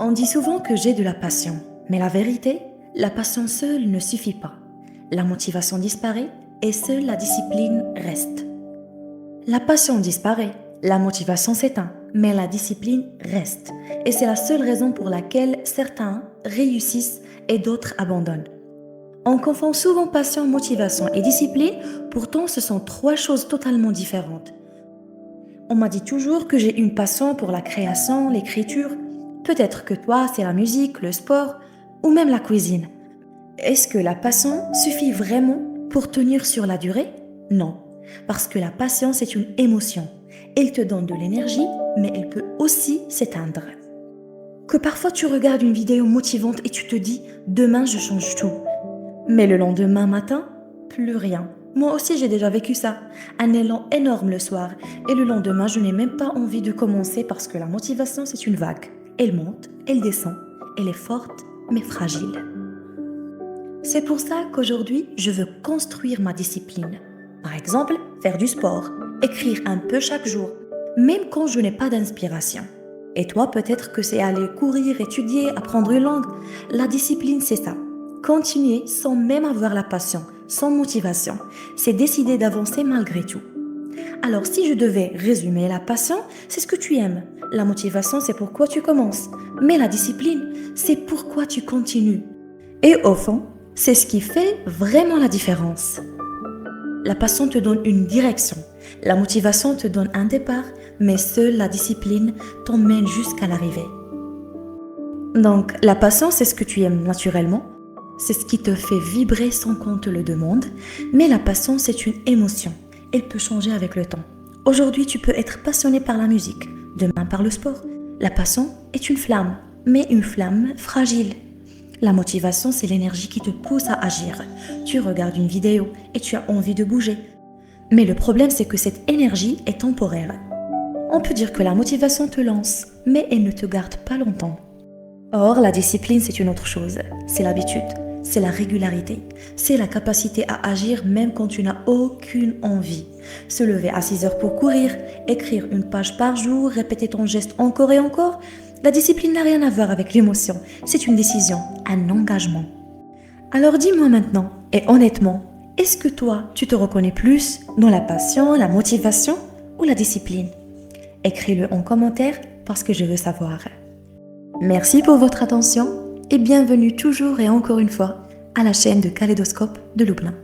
On dit souvent que j'ai de la passion, mais la vérité, la passion seule ne suffit pas. La motivation disparaît et seule la discipline reste. La passion disparaît, la motivation s'éteint, mais la discipline reste. Et c'est la seule raison pour laquelle certains réussissent et d'autres abandonnent. On confond souvent passion, motivation et discipline, pourtant ce sont trois choses totalement différentes. On m'a dit toujours que j'ai une passion pour la création, l'écriture. Peut-être que toi, c'est la musique, le sport ou même la cuisine. Est-ce que la passion suffit vraiment pour tenir sur la durée? Non, parce que la passion, c'est une émotion. Elle te donne de l'énergie, mais elle peut aussi s'éteindre. Que parfois tu regardes une vidéo motivante et tu te dis « demain je change tout ». Mais le lendemain matin, plus rien. Moi aussi j'ai déjà vécu ça. Un élan énorme le soir. Et le lendemain, je n'ai même pas envie de commencer parce que la motivation, c'est une vague. Elle monte, elle descend. Elle est forte, mais fragile. C'est pour ça qu'aujourd'hui, je veux construire ma discipline. Par exemple, faire du sport, écrire un peu chaque jour, même quand je n'ai pas d'inspiration. Et toi, peut-être que c'est aller courir, étudier, apprendre une langue. La discipline, c'est ça. Continuer sans même avoir la passion, sans motivation. C'est décider d'avancer malgré tout. Alors, si je devais résumer la passion, c'est ce que tu aimes. La motivation, c'est pourquoi tu commences. Mais la discipline, c'est pourquoi tu continues. Et au fond, c'est ce qui fait vraiment la différence. La passion te donne une direction. La motivation te donne un départ, mais seule la discipline t'emmène jusqu'à l'arrivée. Donc, la passion, c'est ce que tu aimes naturellement. C'est ce qui te fait vibrer sans qu'on te le demande. Mais la passion, c'est une émotion. Elle peut changer avec le temps. Aujourd'hui, tu peux être passionné par la musique. Demain, par le sport. La passion est une flamme, mais une flamme fragile. La motivation, c'est l'énergie qui te pousse à agir. Tu regardes une vidéo et tu as envie de bouger. Mais le problème, c'est que cette énergie est temporaire. On peut dire que la motivation te lance, mais elle ne te garde pas longtemps. Or, la discipline, c'est une autre chose. C'est l'habitude, c'est la régularité, c'est la capacité à agir même quand tu n'as aucune envie. Se lever à 6 heures pour courir, écrire une page par jour, répéter ton geste encore et encore. La discipline n'a rien à voir avec l'émotion. C'est une décision, un engagement. Alors dis-moi maintenant, et honnêtement, est-ce que toi, tu te reconnais plus dans la passion, la motivation ou la discipline? Écris-le en commentaire parce que je veux savoir. Merci pour votre attention et bienvenue toujours et encore une fois à la chaîne de Kaléidoscope de Lublin.